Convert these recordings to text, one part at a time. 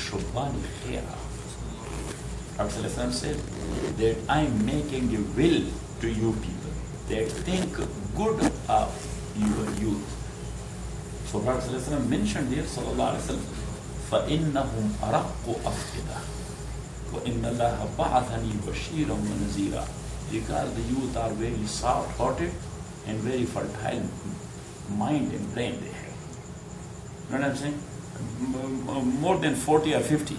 لِلشُّبَّانِ خَيْرًا. Prophet ﷺ said that I am making a will to you people that think good of your youth. So Prophet ﷺ mentioned here, sallallahu alaihi wasallam, فَإِنَّهُمْ أَرَقُّ أَفْئِدَةً وَإِنَّ اللَّهَ بَعَثَنِي بَشِيرًا وَنَذِيرًا. Because the youth are very soft-hearted and very fertile mind and brain they have. You know what I'm saying? More than 40 or 50.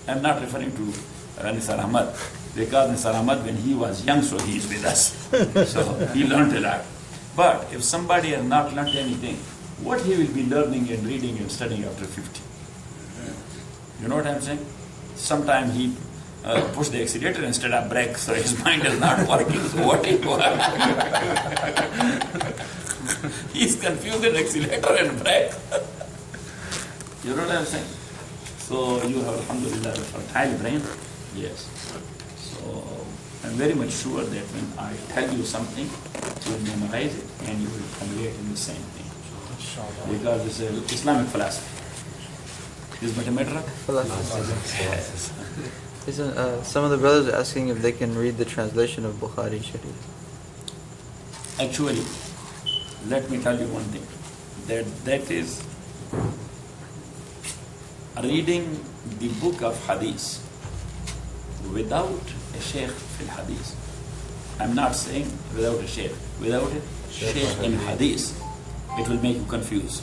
I'm not referring to Nisar Ahmad, because Nisar Ahmad, when he was young, so he is with us. So he learned a lot. But if somebody has not learned anything, what he will be learning and reading and studying after 50? You know what I'm saying? Sometimes he push the accelerator instead of brake, so his mind is not working. So what he was? He's confusing accelerator and brake. You know what I'm saying? So you have, alhamdulillah, a fertile brain. Yes. So I'm very much sure that when I tell you something, you will memorize it and you will formulate in the same thing. Because this is Islamic philosophy. Is mathematics? Yes. Some of the brothers are asking if they can read the translation of Bukhari Sharif. Actually, let me tell you one thing. That is reading the book of Hadith without a Shaykh fil Hadith. I'm not saying without a Shaykh. Without a Shaykh in Hadith, it will make you confused.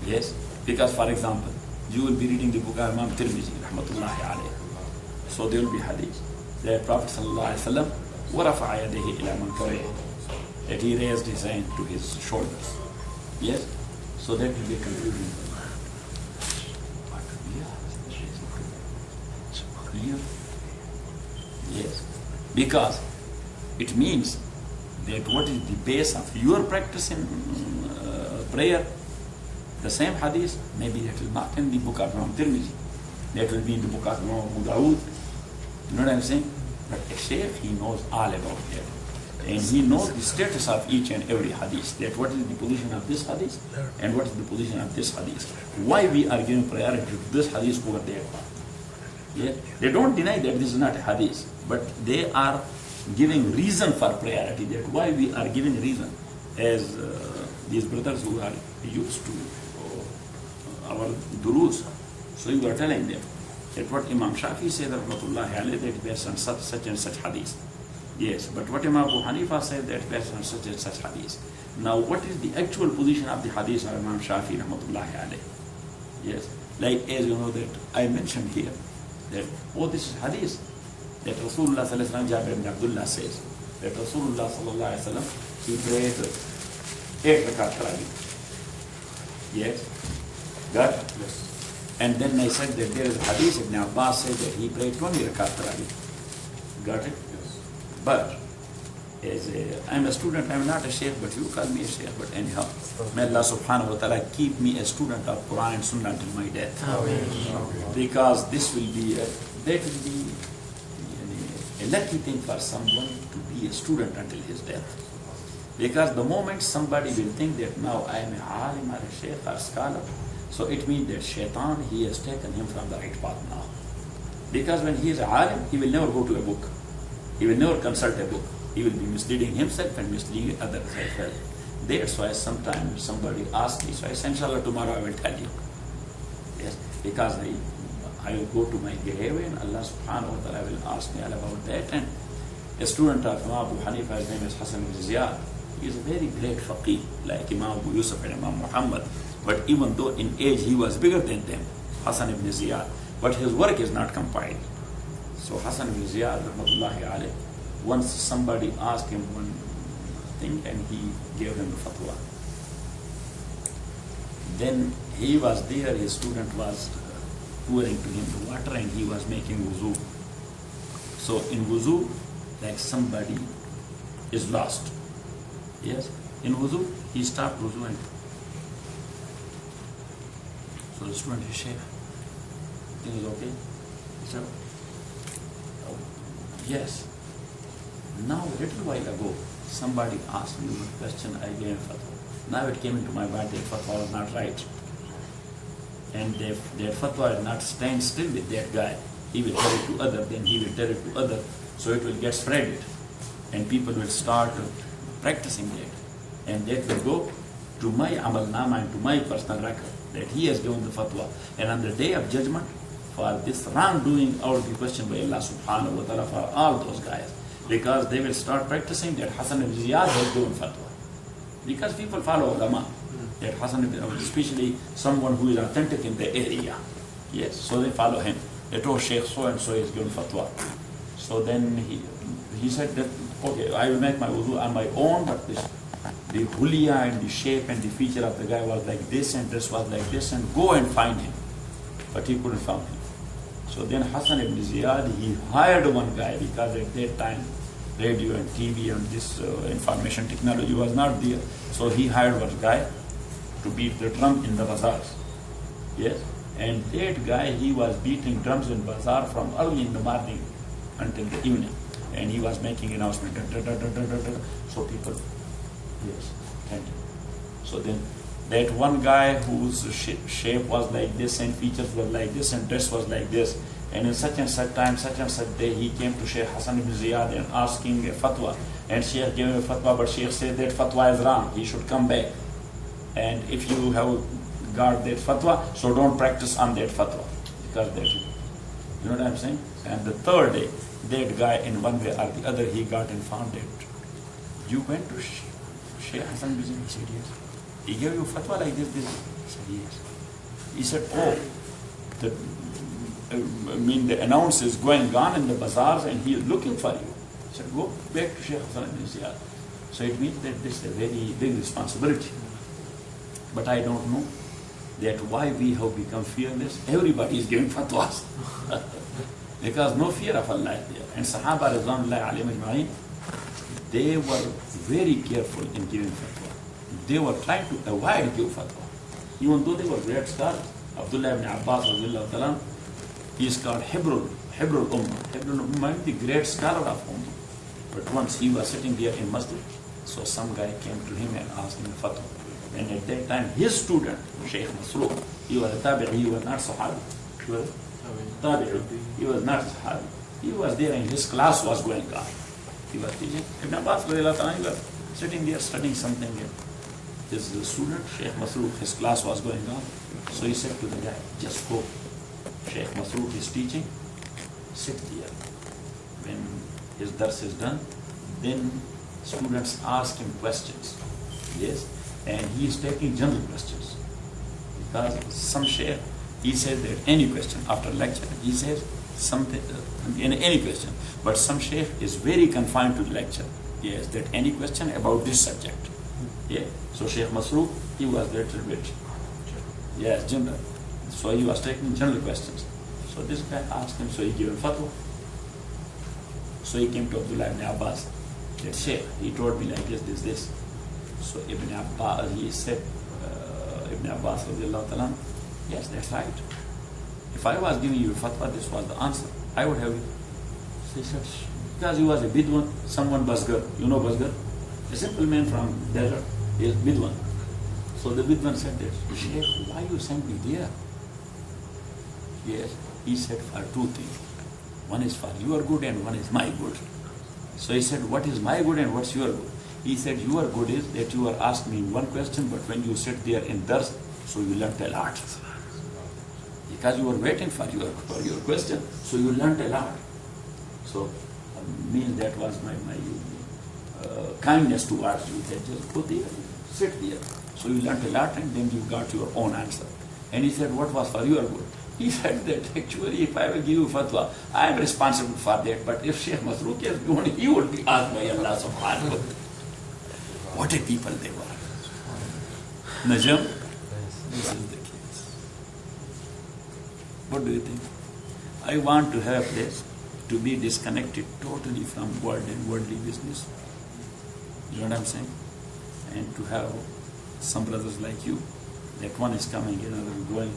Yes? Because, for example, you will be reading the book of Imam Tirmidhi, rahmatullahi alayhi. So there will be Hadith. The Prophet sallallahu alayhi wa sallam, وَرَفَعَ يَدَيْهِ إِلَى مَنْكَبَيْهِ, that he raised his hand to his shoulders. Yes? So that will be confusing. Clear? Yes. Because it means that what is the base of your practice in prayer, the same hadith, maybe that will not in the book of Imam Tirmidhi. That will be in the book of Imam Abu Dawood. You know what I'm saying? But a shaykh, he knows all about that. And he knows the status of each and every hadith. That what is the position of this hadith and what is the position of this hadith. Why we are giving priority to this hadith over that one. Yeah? They don't deny that this is not a hadith, but they are giving reason for priority, that why we are giving reason. As these brothers who are used to our durus, so you are telling them that what Imam Shafi said, rahmatullahi alayhi, that based on such and such hadith. Yes, but what Imam Abu Hanifa said, that based on such and such hadith. Now what is the actual position of the hadith of Imam Shafi, rahmatullahi alayhi? Yes, like as you know that I mentioned here, that this is hadith, that Rasulullah sallallahu alayhi wa sallam, Jabir ibn Abdullah says, that Rasulullah sallallahu alayhi wa sallam, he prayed 8 rakat tarawih. Yes? Got it? Yes. And then I said that there is a hadith, Ibn Abbas said that he prayed 20 rakat tarawih. Got it? Yes. But as I'm a student, I'm not a sheikh, but you call me a sheikh. But anyhow, may Allah subhanahu wa ta'ala keep me a student of Quran and Sunnah until my death. Amen. Because this will be, that will be a lucky thing for someone to be a student until his death. Because the moment somebody will think that now I am a alim or a sheikh or scholar, so it means that shaitan, he has taken him from the right path now. Because when he is a alim, he will never go to a book. He will never consult a book. He will be misleading himself and misleading others as well. That's why sometimes somebody asks me, so I say, inshallah, tomorrow I will tell you. Yes, because I will go to my grave and Allah subhanahu wa ta'ala will ask me all about that. And a student of Imam Abu Hanifa, his name is Hassan ibn Ziyad. He is a very great faqih, like Imam Abu Yusuf and Imam Muhammad. But even though in age he was bigger than them, Hassan ibn Ziyad, but his work is not compiled. So Hassan ibn Ziyad, rahmatullahi alayh, once somebody asked him one thing and he gave them the fatwa. Then he was there, his student was pouring to him the water and he was making wuzu. So in wuzu, like somebody is lost. Yes, in wuzu, he stopped wuzu and so the student is Shaykh. Thing is okay? He said, oh, yes. Now a little while ago, somebody asked me a question, I gave fatwa. Now it came into my mind that fatwa was not right. And their fatwa will not stand still with that guy. He will tell it to other, then he will tell it to other. So it will get spread. And people will start practicing that. And that will go to my amal nama and to my personal record that he has given the fatwa. And on the day of judgment, for this wrongdoing, I will be questioned by Allah subhanahu wa ta'ala for all those guys. Because they will start practicing that Hassan ibn Ziyad has given fatwa. Because people follow ulama. That Hassan ibn, especially someone who is authentic in the area. Yes, so they follow him. That, oh, Sheikh so-and-so is given fatwa. So then he said that, okay, I will make my wudu on my own, but the huliya and the shape and the feature of the guy was like this and dress was like this, and go and find him. But he couldn't find him. So then Hassan ibn Ziyad, he hired one guy, because at that time radio and TV and this information technology was not there. So he hired one guy to beat the drum in the bazaars. Yes? And that guy, he was beating drums in bazaar from early in the morning until the evening. And he was making announcement. So people, yes, thank you. So then that one guy whose shape was like this and features were like this and dress was like this, and in such and such time, such and such day, he came to Sheikh Hassan ibn Ziyad and asking a fatwa. And Sheikh gave him a fatwa, but Sheikh said that fatwa is wrong. He should come back. And if you have got that fatwa, so don't practice on that fatwa. Because that, you know what I'm saying? And the third day, that guy in one way or the other, he got and found it. You went to Sheikh Hassan ibn Ziyad? He said, yes. He gave you fatwa like this? He said, yes. He said, oh, the announce is going on in the bazaars and he is looking for you. He said, go back to Sheikh Hassan ibn Ziyad. So it means that this is a very big responsibility. But I don't know that why we have become fearless. Everybody is giving fatwas. Because no fear of Allah is there. And Sahaba Rizwanullahi alayhim ajma'in, they were very careful in giving fatwa. They were trying to avoid giving fatwa. Even though they were great scholars. Abdullah ibn Abbas radiyallahu ta'ala, he is called Hibrul Ummah. Hibrul Ummah, the great scholar of Ummah. But once he was sitting there in masjid, so some guy came to him and asked him a fatwa. And at that time, his student, Shaykh Masruq, he was a tabi'i, he was not Sahabi. He was tabi'i, he was not Sahabi. He was there and his class was going on. He was teaching. Ibn Abbas he was sitting there studying something. His student, Shaykh Masruq, his class was going on. So he said to the guy, just go. Shaykh Masruq is teaching, sit there. When his dars is done, then students ask him questions. Yes? And he is taking general questions. Because some shaykh, he says that any question after lecture, he says something, any question. But some shaykh is very confined to the lecture. Yes, that any question about this subject. Yeah. So Shaykh Masruq, he was a little bit, yes, general. So he was taking general questions. So this guy asked him, so he gave him fatwa. So he came to Abdullah ibn Abbas. That Shaykh, he told me like this. So Ibn Abbas, he said, Ibn Abbas radiyallahu ta'ala, yes, that's right. If I was giving you a fatwa, this was the answer. I would have it. So he said, because he was a bidwan, someone Basgar. You know Basgar? A simple man from desert is bidwan. So the bidwan said that, Shaykh, why you sent me there? Yes, he said for two things. One is for your good and one is my good. So he said, what is my good and what's your good? He said, your good is that you are asking me one question, but when you sit there in dars, so you learnt a lot. Because you were waiting for your question, so you learnt a lot. So means that was my kindness towards you, that just go there, sit there. So you learnt a lot and then you got your own answer. And he said, what was for your good? He said that actually if I will give you fatwa, I am responsible for that. But if Shaykh Masruq is doing, he would be asked by Allah subhanahu wa ta'ala. What a people they were. Najam, this is the case. What do you think? I want to have this, to be disconnected totally from world and worldly business. You know what I'm saying? And to have some brothers like you, that one is coming, another is going.